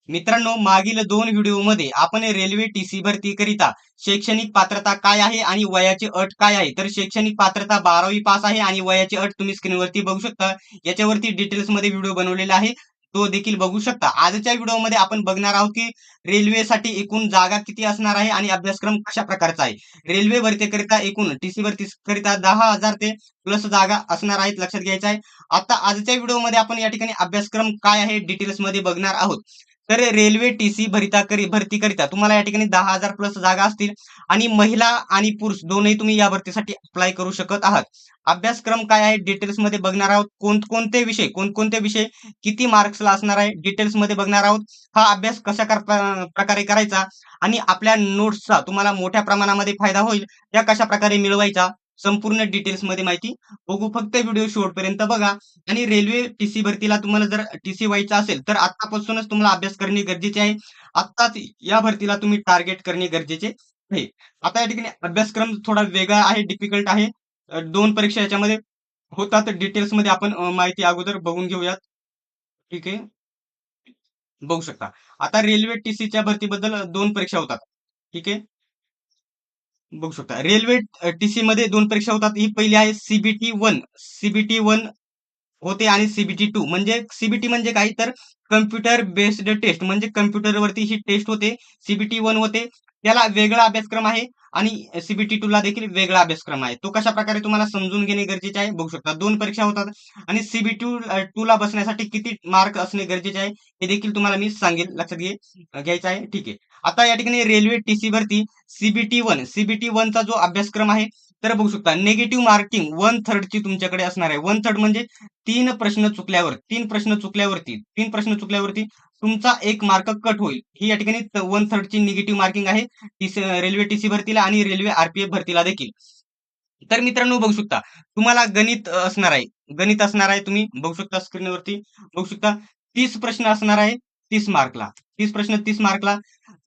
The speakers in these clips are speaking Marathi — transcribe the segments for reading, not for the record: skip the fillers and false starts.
मित्रांनो, मागील 2 व्हिडिओमध्ये आपण रेल्वे टीसी भरती करिता शैक्षणिक पात्रता काय आहे आणि वयाची अट काय आहे. तर शैक्षणिक पात्रता 12वी पास आहे आणि वयाची अट तुम्ही स्क्रीनवरती बघू शकता. याच्यावरती डिटेल्समध्ये व्हिडिओ बनवलेला आहे, तो देखील बघू शकता. आजच्या व्हिडिओमध्ये आपण बघणार आहोत की रेल्वेसाठी एकूण जागा किती असणार आहे आणि अभ्यासक्रम कशा प्रकारचा आहे. रेल्वे भरतीकरिता एकूण टीसी भरतीकरिता 10,000 ते प्लस जागा असणार आहेत, लक्षात घ्यायचं आहे. आता आजच्या व्हिडिओमध्ये आपण या ठिकाणी अभ्यासक्रम काय आहे डिटेल्समध्ये बघणार आहोत. तर रेल्वे टीसी भरतीकरिता तुम्हाला या ठिकाणी 10,000 प्लस जागा असतील आणि महिला आणि पुरुष दोनही तुम्ही या भरतीसाठी अप्लाय करू शकत आहात. अभ्यासक्रम काय आहे डिटेल्समध्ये बघणार आहोत. कोणकोणते विषय किती मार्क्सला असणार आहे डिटेल्समध्ये बघणार आहोत. हा अभ्यास प्रकारे करायचा आणि आपल्या नोट्सचा तुम्हाला मोठ्या प्रमाणामध्ये फायदा होईल, त्या कशा प्रकारे मिळवायचा संपूर्ण डिटेल्समध्ये माहिती बघू. फक्त व्हिडिओ शेवटपर्यंत बघा. आणि रेल्वे टीसी भरतीला तुम्हाला जर टीसी व्हायचा असेल तर आतापासूनच तुम्हाला अभ्यास करणे गरजेचे आहे. आत्ताच या भरतीला तुम्ही टार्गेट करणे गरजेचे आहे. आता या ठिकाणी अभ्यासक्रम थोडा वेगळा आहे, डिफिकल्ट आहे. 2 परीक्षा याच्यामध्ये होतात. डिटेल्समध्ये आपण माहिती अगोदर बघून घेऊयात. ठीक आहे, बघू शकता. आता रेल्वे टीसीच्या भरतीबद्दल 2 परीक्षा होतात. ठीक आहे, बघू शकता. रेल्वे टीसी मध्ये 2 परीक्षा होतात. ही पहिली आहे सीबीटी 1 होते आणि सीबीटी 2 म्हणजे सीबीटी म्हणजे काय तर कम्प्युटर बेस्ड टेस्ट म्हणजे कम्प्युटरवरती ही टेस्ट होते. सीबीटी 1 होते, त्याला वेगळा अभ्यासक्रम आहे आणि सीबीटी 2 ला देखील वेगळा अभ्यासक्रम आहे. तो कशा प्रकारे तुम्हाला समजून घेणे गरजेचे आहे बघू शकता. 2 परीक्षा होतात आणि सीबीटी 2 ला बसण्यासाठी किती मार्क असणे गरजेचे आहे हे देखील तुम्हाला मी सांगेल, लक्षात घ्यायचं आहे. ठीक आहे. आता या ठिकाणी रेल्वे टीसी भरती सीबीटी 1 चा जो अभ्यासक्रम आहे तर बघू शकता. निगेटिव्ह मार्किंग 1/3 ची तुमच्याकडे असणार आहे. 1/3 म्हणजे 3 प्रश्न चुकल्यावरती तुमचा 1 मार्क कट होईल. ही या ठिकाणी 1/3 ची निगेटिव्ह मार्किंग आहे रेल्वे टीसी भरतीला आणि रेल्वे आरपीएफ भरतीला देखील. तर मित्रांनो बघू शकता, तुम्हाला गणित असणार आहे. तुम्ही बघू शकता स्क्रीनवरती बघू शकता. 30 प्रश्न असणार आहे 30 मार्कला. 30 प्रश्न 30 मार्कला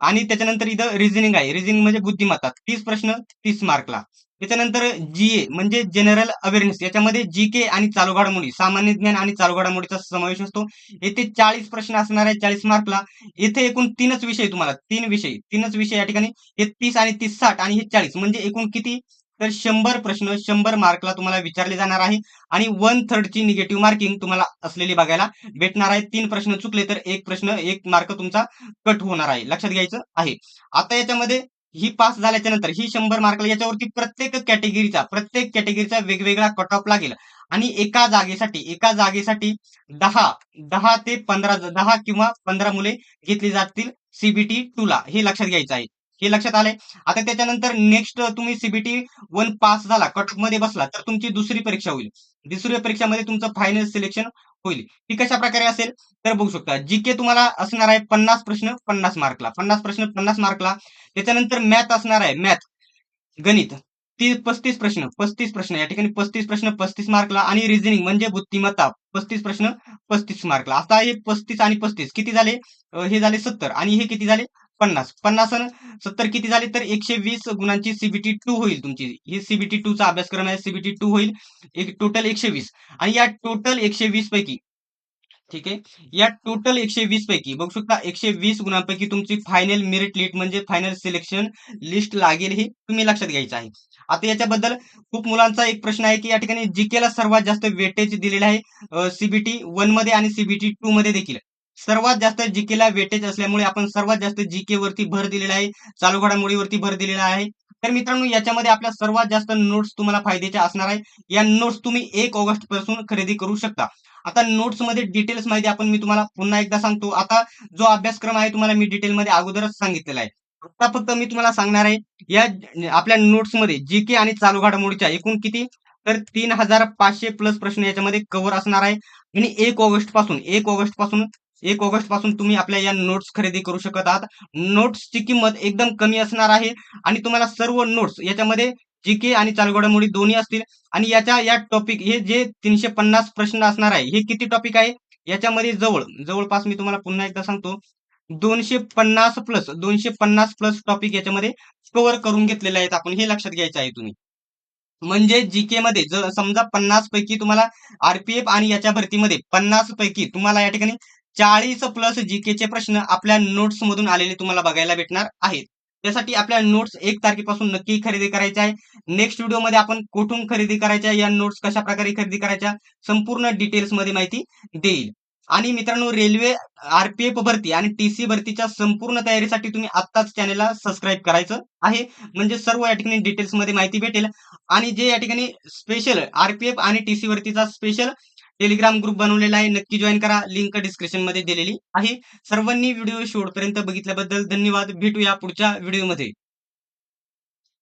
आणि त्याच्यानंतर इथं रिझनिंग आहे. रिझनिंग म्हणजे बुद्धिमत्ता. 30 प्रश्न 30 मार्कला. त्याच्यानंतर जीए म्हणजे जनरल अवेअरनेस. याच्यामध्ये जीके आणि चालू घडामोडी, सामान्य ज्ञान आणि चालू घडामोडीचा समावेश असतो. येथे 40 प्रश्न असणार आहे 40 मार्कला. येथे एकूण 3च विषय तुम्हाला 3 विषय या ठिकाणी हे 30 आणि 30 60 आणि हे 40 म्हणजे एकूण किती तर 100 प्रश्न 100 मार्कला तुम्हाला विचारले जाणार आहे आणि 1/3 ची निगेटिव्ह मार्किंग तुम्हाला असलेली बघायला भेटणार आहे. 3 प्रश्न चुकले तर 1 मार्क तुमचा कट होणार आहे, लक्षात घ्यायचं आहे. आता याच्यामध्ये ही पास झाल्याच्या नंतर ही 100 मार्कला याच्यावरती प्रत्येक कॅटेगरीचा वेगवेगळा कट ऑफ लागेल आणि एका जागेसाठी 10 ते 15 10 किंवा 15 मुले घेतली जातील सीबीटी 2 ला. हे लक्षात घ्यायचं आहे. हे लक्षात आलंय. आता त्याच्यानंतर नेक्स्ट तुम्ही सीबीटी 1 पास झाला, कट ऑफ मध्ये बसला तर तुमची दुसरी परीक्षा होईल. दुसऱ्या परीक्षामध्ये तुमचं फायनल सिलेक्शन होईल. ती कशा प्रकारे असेल तर बघू शकता. जीके तुम्हाला असणार आहे 50 प्रश्न 50 मार्कला. 50 प्रश्न 50 मार्कला. त्याच्यानंतर मॅथ असणार आहे. गणित 35 प्रश्न या ठिकाणी 35 प्रश्न 35 मार्कला आणि रिझनिंग म्हणजे बुद्धिमत्ता 35 प्रश्न 35 मार्कला. आता हे 35 आणि 35 किती झाले हे झाले 70 आणि हे किती झाले 50 आणि 70 किती झाले तर 120 गुणांची सीबीटी 2 होईल तुमची. ही सीबीटी 2 चा अभ्यासक्रम आहे. सीबीटी 2 होईल एक टोटल 120 आणि या टोटल 120 पैकी ठीक आहे. या टोटल 120 पैकी बघू शकता 120 गुणांपैकी तुमची फायनल मेरिट लिस्ट म्हणजे फायनल सिलेक्शन लिस्ट लागेल, हे तुम्ही लक्षात घ्यायचं आहे. आता याच्याबद्दल खूप मुलांचा एक प्रश्न आहे की या ठिकाणी जीकेला सर्वात जास्त वेटेज दिलेलं आहे सीबीटी 1 मध्ये आणि सीबीटी 2 मध्ये देखील. सर्वात जास्त जीकेला वेटेज असल्यामुळे आपण सर्वात जास्त जीके वरती भर दिलेला आहे, चालू घडामोडीवरती भर दिलेला आहे. तर मित्रांनो याच्यामध्ये आपल्या सर्वात जास्त नोट्स तुम्हाला फायद्याच्या असणार आहे. या नोट्स तुम्ही 1 ऑगस्ट पासून खरेदी करू शकता. आता नोट्स मध्ये डिटेल्स माहिती आपण मी तुम्हाला पुन्हा एकदा सांगतो. आता जो अभ्यासक्रम आहे तुम्हाला मी डिटेलमध्ये अगोदरच सांगितलेला आहे. आता फक्त मी तुम्हाला सांगणार आहे या आपल्या नोट्स मध्ये जीके आणि चालू घडामोडीच्या एकूण किती तर 3500 प्लस प्रश्न याच्यामध्ये कव्हर असणार आहे आणि 1 ऑगस्ट पासून तुम्ही आपल्या या नोट्स खरेदी करू शकत आहात. नोट्सची किंमत एकदम कमी असणार आहे आणि तुम्हाला सर्व नोट्स याच्यामध्ये जीके आणि चालू घडामोडी दोन्ही असतील आणि या टॉपिक हे जे 350 प्रश्न असणार आहे हे किती टॉपिक आहे याच्यामध्ये जवळपास मी तुम्हाला पुन्हा एकदा सांगतो 250 प्लस टॉपिक याच्यामध्ये कव्हर करून घेतलेले आहेत आपण, हे लक्षात घ्यायचं आहे तुम्ही. म्हणजे जीके मध्ये समजा 50 पैकी तुम्हाला आरपीएफ आणि याच्या भरतीमध्ये 50 पैकी तुम्हाला या ठिकाणी 40 प्लस जीकेचे प्रश्न आपल्या नोट्स मधून आलेले तुम्हाला बघायला भेटणार आहेत. त्यासाठी आपल्या नोट्स 1 तारखेपासून नक्की खरेदी करायच्या आहे. नेक्स्ट व्हिडिओमध्ये आपण कुठून खरेदी करायच्या, या नोट्स कशा प्रकारे खरेदी करायच्या, संपूर्ण डिटेल्स मध्ये माहिती देईल. आणि मित्रांनो, रेल्वे आरपीएफ भरती आणि टीसी भरतीच्या संपूर्ण तयारीसाठी तुम्ही आत्ताच चॅनलला सबस्क्राईब करायचं आहे. म्हणजे सर्व या ठिकाणी डिटेल्स मध्ये माहिती भेटेल. आणि जे या ठिकाणी स्पेशल आरपीएफ आणि टीसी भरतीचा स्पेशल टेलिग्राम ग्रुप बनवलेला आहे, नक्की जॉईन करा. लिंक डिस्क्रिप्शन मध्ये दिलेली आहे. सर्वांनी व्हिडिओ शेवटपर्यंत बघितल्याबद्दल धन्यवाद. भेटूया पुढच्या व्हिडिओमध्ये.